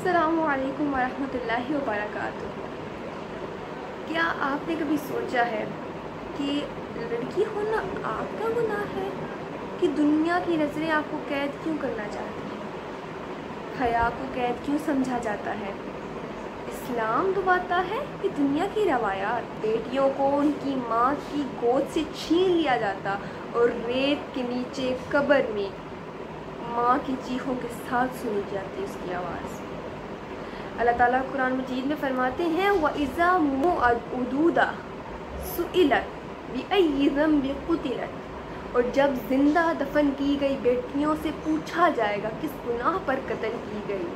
السلام علیکم ورحمۃ اللہ وبرکاتہ۔ کیا آپ نے کبھی سوچا ہے کہ لڑکی ہونا آپ کا گناہ ہے کہ دنیا کی نظریں آپ کو قید کیوں کرنا چاہتی ہیں؟ حیا کو قید کیوں سمجھا جاتا ہے؟ اسلام دباتا ہے کہ دنیا کی روایات بیٹیوں کو ان کی ماں کی گود سے چھین لیا جاتا اور ریت کے نیچے قبر میں ماں کی چیخوں کے ساتھ سنی جاتی اس کی آواز۔ اللہ تعالیٰ قرآن مجید میں فرماتے ہیں وَإِذَا مُوعُودَةٌ سُئِلَتْ بِأَيِّ ذَنبٍ قُتِلَتْ، اور جب زندہ دفن کی گئی بیٹیوں سے پوچھا جائے گا کس گناہ پر قتل کی گئی۔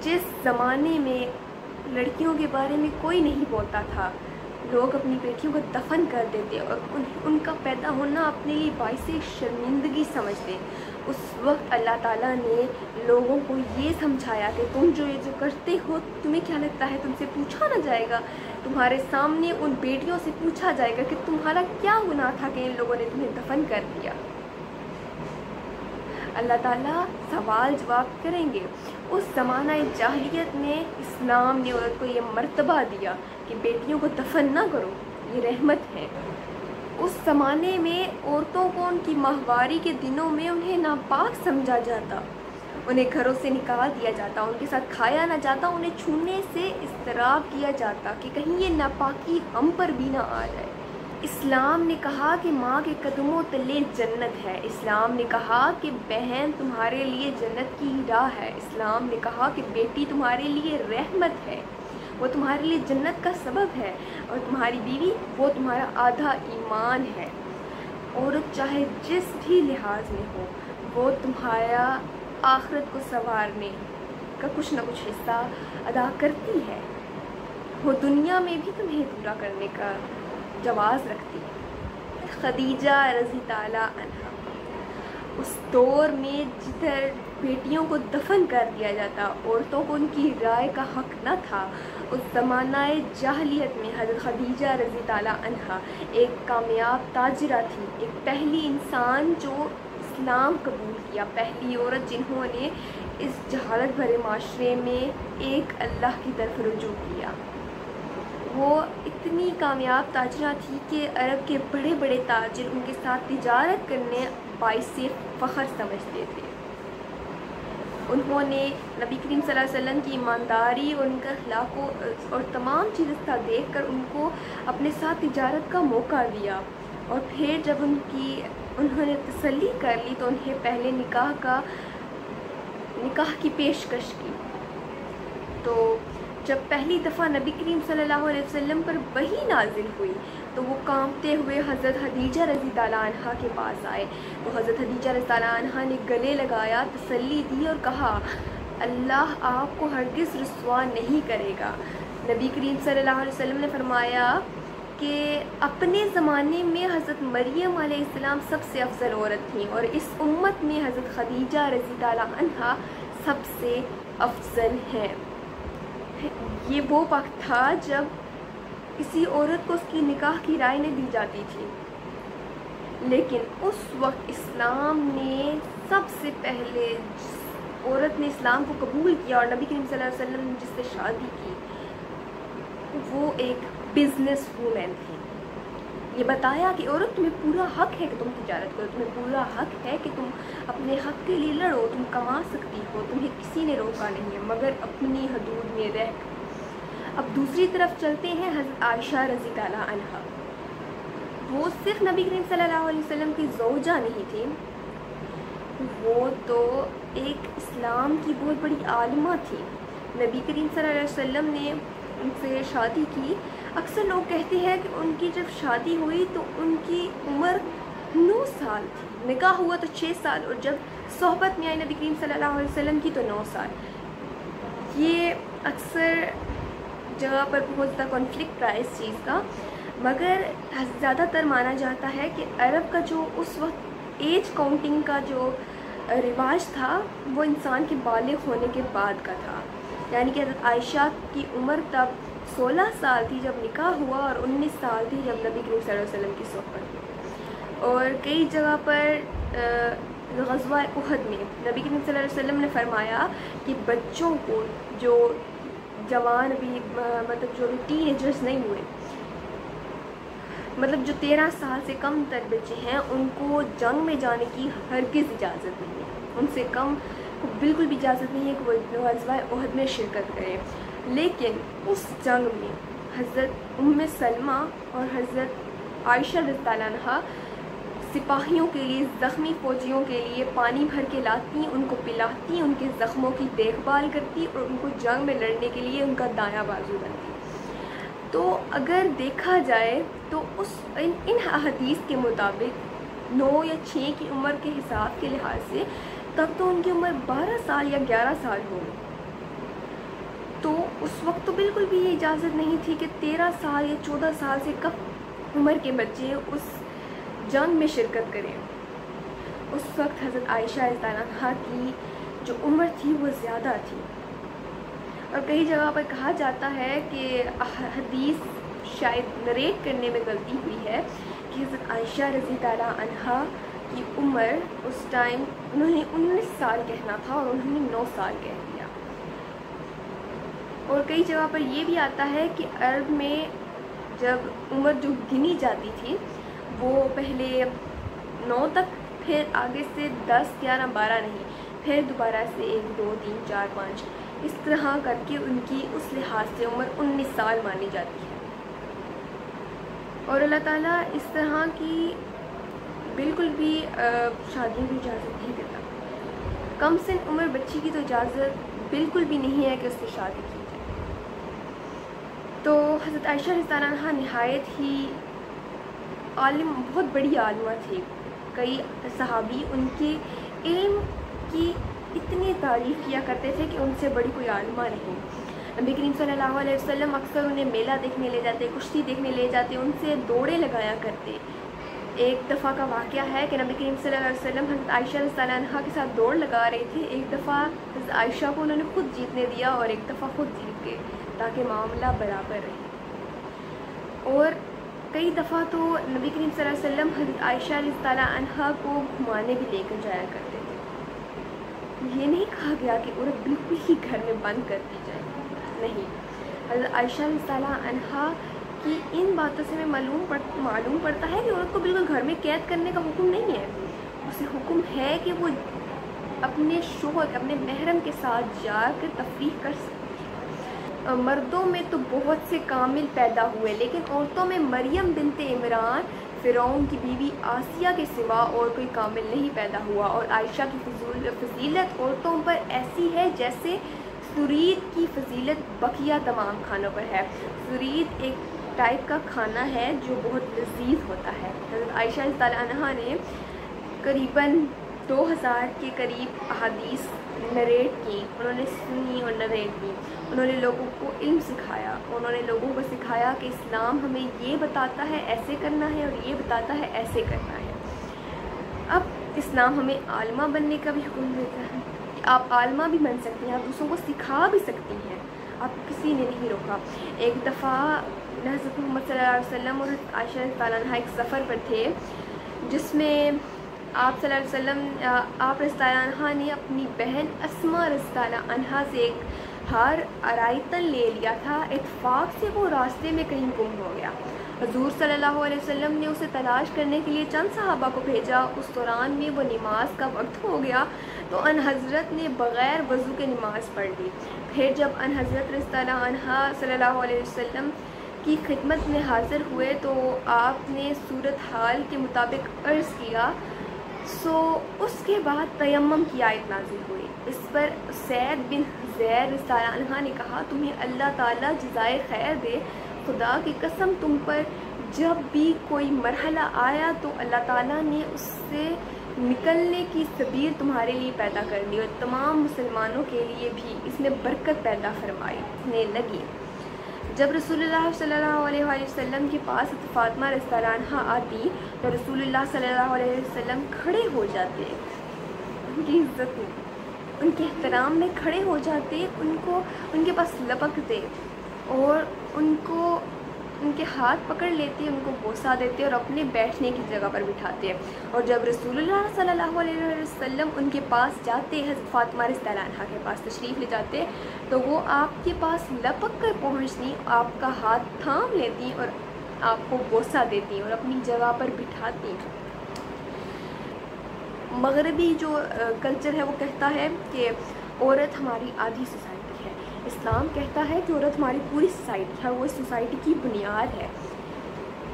جس زمانے میں لڑکیوں کے بارے میں کوئی نہیں بولتا تھا، لوگ اپنی بیٹیوں کو دفن کر دیتے اور ان کا پیدا ہونا اپنے لیے باعث شرمندگی سمجھتے، اس وقت اللہ تعالیٰ نے لوگوں کو یہ سمجھایا کہ تم جو کرتے ہو تمہیں کیا لگتا ہے تم سے پوچھا نہ جائے گا؟ تمہارے سامنے ان بیٹیوں سے پوچھا جائے گا کہ تمہارا کیا گناہ تھا کہ ان لوگوں نے تمہیں دفن کر دیا۔ اللہ تعالیٰ سوال جواب کریں گے۔ اس زمانہ جاہلیت میں اسلام نے عورت کو یہ مرتبہ دیا کہ بیٹیوں کو دفن نہ کرو، یہ رحمت ہے۔ اس زمانے میں عورتوں کو ان کی ماہواری کے دنوں میں انہیں ناپاک سمجھا جاتا، انہیں گھروں سے نکال دیا جاتا، ان کے ساتھ کھایا نہ جاتا، انہیں چھونے سے اضطراب کیا جاتا کہ کہیں یہ ناپاکی ہم پر بھی نہ آ جائے۔ اسلام نے کہا کہ ماں کے قدموں تلے جنت ہے، اسلام نے کہا کہ بہن تمہارے لیے جنت کی راہ ہے، اسلام نے کہا کہ بیٹی تمہارے لیے رحمت ہے، وہ تمہارے لیے جنت کا سبب ہے، اور تمہاری بیوی وہ تمہارا آدھا ایمان ہے۔ عورت چاہے جس بھی لحاظ میں ہو، وہ تمہارا آخرت کو سنوارنے کا کچھ نہ کچھ حصہ ادا کرتی ہے، وہ دنیا میں بھی تمہیں پورا کرنے کا جواز رکھتی ہے۔ خدیجہ رضی تعالیٰ عنہا اس دور میں جدھر بیٹیوں کو دفن کر دیا جاتا، عورتوں کو ان کی رائے کا حق نہ تھا، اس زمانہ جاہلیت میں حضرت خدیجہ رضی تعالیٰ عنہا ایک کامیاب تاجرہ تھی، ایک پہلی انسان جو اسلام قبول کیا، پہلی عورت جنہوں نے اس جہالت بھرے معاشرے میں ایک اللہ کی طرف رجوع کیا۔ وہ اتنی کامیاب تاجرہ تھی کہ عرب کے بڑے بڑے تاجر ان کے ساتھ تجارت کرنے باعث فخر سمجھتے تھے۔ انہوں نے نبی کریم صلی اللہ علیہ وسلم کی ایمانداری اور ان کا اخلاق اور تمام چیزیں دیکھ کر ان کو اپنے ساتھ تجارت کا موقع دیا، اور پھر جب انہوں نے تسلی کر لی تو انہیں پہلے نکاح کی پیشکش کی۔ تو جب پہلی دفعہ نبی کریم صلی اللہ علیہ وسلم پر وحی نازل ہوئی تو وہ کانپتے ہوئے حضرت خدیجہ رضی تعالیٰ عنہا کے پاس آئے، تو حضرت خدیجہ رضی تعالیٰ عنہا نے گلے لگایا، تسلی دی اور کہا اللہ آپ کو ہرگز رسوا نہیں کرے گا۔ نبی کریم صلی اللہ علیہ وسلم نے فرمایا کہ اپنے زمانے میں حضرت مریم علیہ السلام سب سے افضل عورت تھیں، اور اس امت میں حضرت خدیجہ رضی تعالیٰ عنہا سب سے افضل ہیں۔ یہ وہ وقت تھا جب کسی عورت کو اس کی نکاح کی رائے نہیں دی جاتی تھی، لیکن اس وقت اسلام نے سب سے پہلے جس عورت نے اسلام کو قبول کیا اور نبی کریم صلی اللہ علیہ وسلم نے جس سے شادی کی، وہ ایک بزنس وومن تھی۔ یہ بتایا کہ عورت تمہیں پورا حق ہے کہ تم تجارت کرو، تمہیں پورا حق ہے کہ تم اپنے حق کے لیے لڑو، تم کما سکتی ہو، تمہیں کسی نے روکا نہیں ہے، مگر اپنی حدود میں رہ کر۔ اب دوسری طرف چلتے ہیں حضرت عائشہ رضی تعالیٰ عنہا۔ وہ صرف نبی کریم صلی اللہ علیہ وسلم کی زوجہ نہیں تھی، وہ تو ایک اسلام کی بہت بڑی عالمہ تھی۔ نبی کریم صلی اللہ علیہ وسلم نے ان سے شادی کی۔ اکثر لوگ کہتے ہیں کہ ان کی جب شادی ہوئی تو ان کی عمر 9 سال تھی، نکاح ہوا تو 6 سال، اور جب صحبت میں آئی نبی کریم صلی اللہ علیہ وسلم کی تو 9 سال۔ یہ اکثر جگہ پر بہت زیادہ کانفلکٹ رہا اس چیز کا، مگر زیادہ تر مانا جاتا ہے کہ عرب کا جو اس وقت ایج کاؤنٹنگ کا جو رواج تھا وہ انسان کے بالغ ہونے کے بعد کا تھا، یعنی کہ حضرت عائشہ کی عمر تب 16 سال تھی جب نکاح ہوا، اور 19 سال تھی جب نبی کریم صلی اللہ علیہ وسلم کی صحبت ہوئی۔ اور کئی جگہ پر غزوہ احد میں نبی کریم صلی اللہ علیہ وسلم نے فرمایا کہ بچوں کو جو جوان ابھی مطلب جو بھی ٹین ایجرز نہیں ہوئے، مطلب جو 13 سال سے کم تر بچے ہیں، ان کو جنگ میں جانے کی ہرگز اجازت نہیں ہے، ان سے کم کو بالکل بھی اجازت نہیں ہے کہ وہ غزوہ احد میں شرکت کریں۔ لیکن اس جنگ میں حضرت ام سلمہ اور حضرت عائشہ رضی اللہ عنہا سپاہیوں کے لیے، زخمی فوجیوں کے لیے پانی بھر کے لاتی، ان کو پلاتی، ان کے زخموں کی دیکھ بھال کرتی اور ان کو جنگ میں لڑنے کے لیے ان کا دایاں بازو بنتی۔ تو اگر دیکھا جائے تو ان احادیث کے مطابق 9 یا 6 کی عمر کے حساب کے لحاظ سے تب تو ان کی عمر 12 سال یا 11 سال ہوگی، تو اس وقت تو بالکل بھی یہ اجازت نہیں تھی کہ 13 سال یا 14 سال سے کم عمر کے بچے اس جنگ میں شرکت کریں۔ اس وقت حضرت عائشہ رضی اللہ عنہا کی جو عمر تھی وہ زیادہ تھی، اور کئی جگہ پر کہا جاتا ہے کہ حدیث شاید نریٹ کرنے میں غلطی ہوئی ہے کہ حضرت عائشہ رضی اللہ عنہا کی عمر اس ٹائم انہوں نے 19 سال کہنا تھا اور انہوں نے 9 سال کہہ دیا۔ اور کئی جگہ پر یہ بھی آتا ہے کہ عرب میں جب عمر جو گنی جاتی تھی وہ پہلے 9 تک، پھر آگے سے 10 11 12 نہیں، پھر دوبارہ سے 1 2 3 4 5 اس طرح کر کے ان کی اس لحاظ سے عمر 19 سال مانی جاتی ہے۔ اور اللہ تعالیٰ اس طرح کی بالکل بھی شادیوں کی اجازت نہیں دیتا۔ کم سن عمر بچی کی تو اجازت بالکل بھی نہیں ہے کہ اس سے شادی کی جائے۔ تو حضرت عائشہ رضی اللہ عنہا نہایت ہی عالم، بہت بڑی عالمہ تھی۔ کئی صحابی ان کے علم کی اتنی تعریف کیا کرتے تھے کہ ان سے بڑی کوئی عالمہ نہیں۔ نبی کریم صلی اللہ علیہ وسلم اکثر انہیں میلہ دیکھنے لے جاتے، کشتی دیکھنے لے جاتے، ان سے دوڑیں لگایا کرتے۔ ایک دفعہ کا واقعہ ہے کہ نبی کریم صلی اللہ علیہ وسلم حضرت عائشہ رضی اللہ عنہا کے ساتھ دوڑ لگا رہے تھے۔ ایک دفعہ حضرت عائشہ کو انہوں نے خود جیتنے دیا اور ایک دفعہ خود جیت گئے تاکہ معاملہ برابر رہے۔ اور کئی دفعہ تو نبی کریم صلی اللہ علیہ وسلم حضرت عائشہ رضی اللہ عنہا کو گھمانے بھی لے کر جایا کرتے تھے۔ یہ نہیں کہا گیا کہ عورت بالکل ہی گھر میں بند کر دی جائے، نہیں۔ حضرت عائشہ رضی اللہ عنہا کی ان باتوں سے ہمیں معلوم پڑتا ہے کہ عورت کو بالکل گھر میں قید کرنے کا حکم نہیں ہے، اسے حکم ہے کہ وہ اپنے شوہر، اپنے محرم کے ساتھ جا کر تفریح کر سکتی ہے۔ مردوں میں تو بہت سے کامل پیدا ہوئے، لیکن عورتوں میں مریم بنت عمران فرعون کی بیوی آسیہ کے سوا اور کوئی کامل نہیں پیدا ہوا، اور عائشہ کی فضیلت عورتوں پر ایسی ہے جیسے سرید کی فضیلت بقیہ تمام کھانوں پر ہے۔ سرید ایک ٹائپ کا کھانا ہے جو بہت لذیذ ہوتا ہے۔ حضرت عائشہ رضی اللہ عنہا نے قریباً 2000 کے قریب احادیث نریٹ کی، انہوں نے سنی اور نریٹ کی، انہوں نے لوگوں کو علم سکھایا، انہوں نے لوگوں کو سکھایا کہ اسلام ہمیں یہ بتاتا ہے ایسے کرنا ہے اور یہ بتاتا ہے ایسے کرنا ہے۔ اب اسلام ہمیں عالمہ بننے کا بھی حکم دیتا ہے، آپ عالمہ بھی بن سکتی ہیں، آپ دوسروں کو سکھا بھی سکتی ہیں، آپ کسی نے نہیں روکا۔ ایک دفعہ حضرت محمد صلی اللہ علیہ وسلم اور عائشہ رضی اللہ عنہا ایک سفر پر تھے جس میں آپ صلی اللہ علیہ وسلم، آپ رضی اللہ عنہا نے اپنی بہن اسماء رضی اللہ عنہا سے ایک ہار آرائتن لے لیا تھا، اتفاق سے وہ راستے میں کہیں گم ہو گیا۔ حضور صلی اللہ علیہ وسلم نے اسے تلاش کرنے کے لیے چند صحابہ کو بھیجا، اس دوران میں وہ نماز کا وقت ہو گیا تو ان حضرت نے بغیر وضو کے نماز پڑھ لی۔ پھر جب ان حضرت رضی اللہ عنہا صلی اللہ علیہ وسلم کی خدمت میں حاضر ہوئے تو آپ نے صورتحال کے مطابق عرض کیا، سو اس کے بعد تیمم کی آیت نازل ہوئی۔ اس پر سعید بن زید رضی اللہ عنہ نے کہا، تمہیں اللہ تعالیٰ جزائے خیر دے، خدا کی قسم تم پر جب بھی کوئی مرحلہ آیا تو اللہ تعالیٰ نے اس سے نکلنے کی سبیل تمہارے لیے پیدا کر دی اور تمام مسلمانوں کے لیے بھی اس نے برکت پیدا فرمائی لگی۔ جب رسول اللہ صلی اللہ علیہ وسلم کے پاس فاطمہ رضی اللہ عنہا آتی تو رسول اللہ صلی اللہ علیہ وسلم کھڑے ہو جاتے، ان کی عزت میں، ان کے احترام میں کھڑے ہو جاتے، ان کے پاس لپکتے اور ان کو ان کے ہاتھ پکڑ لیتے ہیں، ان کو بوسہ دیتے اور اپنے بیٹھنے کی جگہ پر بٹھاتے ہیں۔ اور جب رسول اللہ صلی اللہ علیہ وسلم ان کے پاس جاتے ہیں، حضرت فاطمہ رضی اللہ عنہا کے پاس تشریف لے جاتے ہیں، تو وہ آپ کے پاس لپک کر پہنچتی، آپ کا ہاتھ تھام لیتی اور آپ کو بوسہ دیتی اور اپنی جگہ پر بٹھاتی۔ مغربی جو کلچر ہے وہ کہتا ہے کہ عورت ہماری آدھی سوسائٹی ہے، اسلام کہتا ہے کہ عورت ہماری پوری سوسائٹی ہے، وہ اس سوسائٹی کی بنیاد ہے۔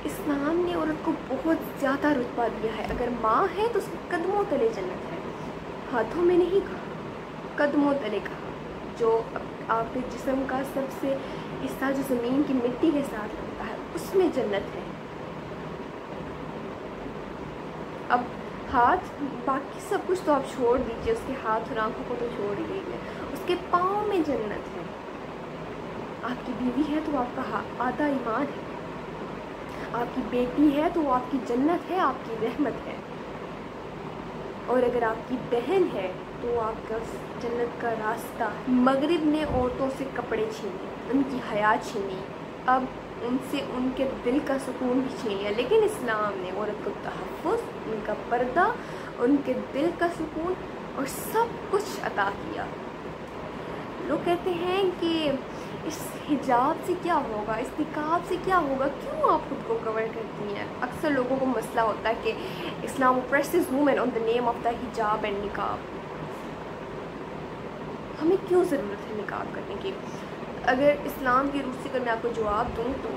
اسلام نے عورت کو بہت زیادہ رتبہ دیا ہے، اگر ماں ہے تو اس کے قدموں تلے جنت ہے، ہاتھوں میں نہیں کہا، قدموں تلے کہا، جو آپ کے جسم کا سب سے حصہ جو زمین کی مٹی کے ساتھ لگتا ہے اس میں جنت ہے۔ اب ہاتھ باقی سب کچھ تو آپ چھوڑ دیجیے، اس کے ہاتھ اور آنکھوں کو تو چھوڑ ہی دیجیے، اس کے پاؤں میں جنت ہے۔ آپ کی بیوی ہے تو آپ کا آدھا ایمان ہے، آپ کی بیٹی ہے تو وہ آپ کی جنت ہے، آپ کی رحمت ہے، اور اگر آپ کی بہن ہے تو آپ کا جنت کا راستہ۔ مغرب نے عورتوں سے کپڑے چھینے، ان کی حیا چھینی، اب ان سے ان کے دل کا سکون بھی چھین لیا، لیکن اسلام نے عورت کو تحفظ، ان کا پردہ، ان کے دل کا سکون اور سب کچھ عطا کیا۔ لوگ کہتے ہیں کہ اس حجاب سے کیا ہوگا، اس نقاب سے کیا ہوگا، کیوں آپ خود کو کور کرتی ہیں؟ اکثر لوگوں کو مسئلہ ہوتا ہے کہ اسلام oppresses women on the name of the حجاب اینڈ نقاب۔ ہمیں کیوں ضرورت ہے نقاب کرنے کی؟ اگر اسلام کی روح سے اگر میں آپ کو جواب دوں تو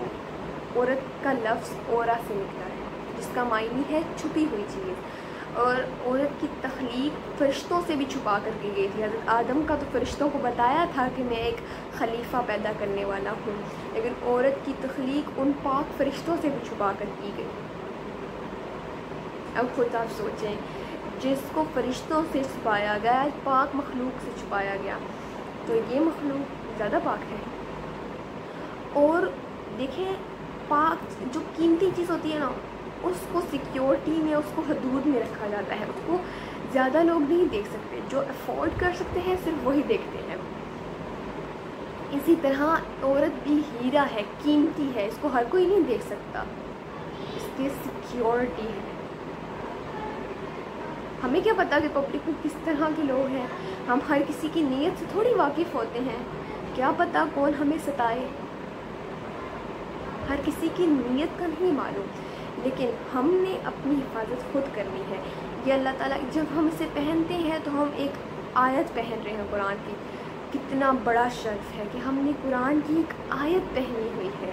عورت کا لفظ عورا سے نکلا ہے، جس کا معنی ہے چھپی ہوئی چیز، اور عورت کی تخلیق فرشتوں سے بھی چھپا کر کی گئی تھی۔ حضرت آدم کا تو فرشتوں کو بتایا تھا کہ میں ایک خلیفہ پیدا کرنے والا ہوں، لیکن عورت کی تخلیق ان پاک فرشتوں سے بھی چھپا کر کی گئی۔ اب خود آپ سوچیں، جس کو فرشتوں سے چھپایا گیا، پاک مخلوق سے چھپایا گیا، تو یہ مخلوق زیادہ پاک ہے۔ اور دیکھیں، پاک جو قیمتی چیز ہوتی ہے نا، اس کو سیکیورٹی میں، اس کو حدود میں رکھا جاتا ہے، اس کو زیادہ لوگ نہیں دیکھ سکتے، جو افورڈ کر سکتے ہیں صرف وہی دیکھتے ہیں۔ اسی طرح عورت بھی ہیرا ہے، قیمتی ہے، اس کو ہر کوئی نہیں دیکھ سکتا، اس کی سیکیورٹی ہے۔ ہمیں کیا پتا کہ پبلک میں کس طرح کے لوگ ہیں، ہم ہر کسی کی نیت سے تھوڑی واقف ہوتے ہیں، کیا پتا کون ہمیں ستائے، ہر کسی کی نیت کا نہیں معلوم، لیکن ہم نے اپنی حفاظت خود کرنی ہے۔ یہ اللہ تعالیٰ جب ہم اسے پہنتے ہیں تو ہم ایک آیت پہن رہے ہیں قرآن کی، کتنا بڑا شرف ہے کہ ہم نے قرآن کی ایک آیت پہنی ہوئی ہے،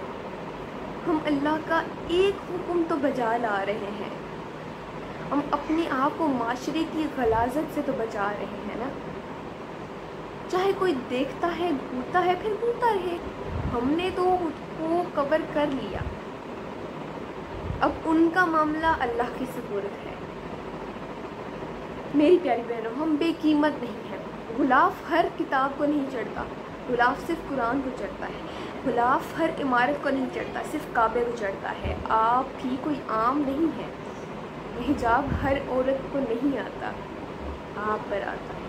ہم اللہ کا ایک حکم تو بجا لا رہے ہیں، ہم اپنے آپ کو معاشرے کی غلاظت سے تو بچا رہے ہیں نا۔ چاہے کوئی دیکھتا ہے گھورتا ہے پھر گھورتا رہے، ہم نے تو خود کو کور کر لیا، اب ان کا معاملہ اللہ کی سپرد ہے۔ میری پیاری بہنوں، ہم بے قیمت نہیں ہیں، غلاف ہر کتاب کو نہیں چڑھتا، غلاف صرف قرآن کو چڑھتا ہے، غلاف ہر عمارت کو نہیں چڑھتا، صرف کعبے کو چڑھتا ہے۔ آپ بھی کوئی عام نہیں ہے، حجاب ہر عورت کو نہیں آتا، آپ پر آتا ہے۔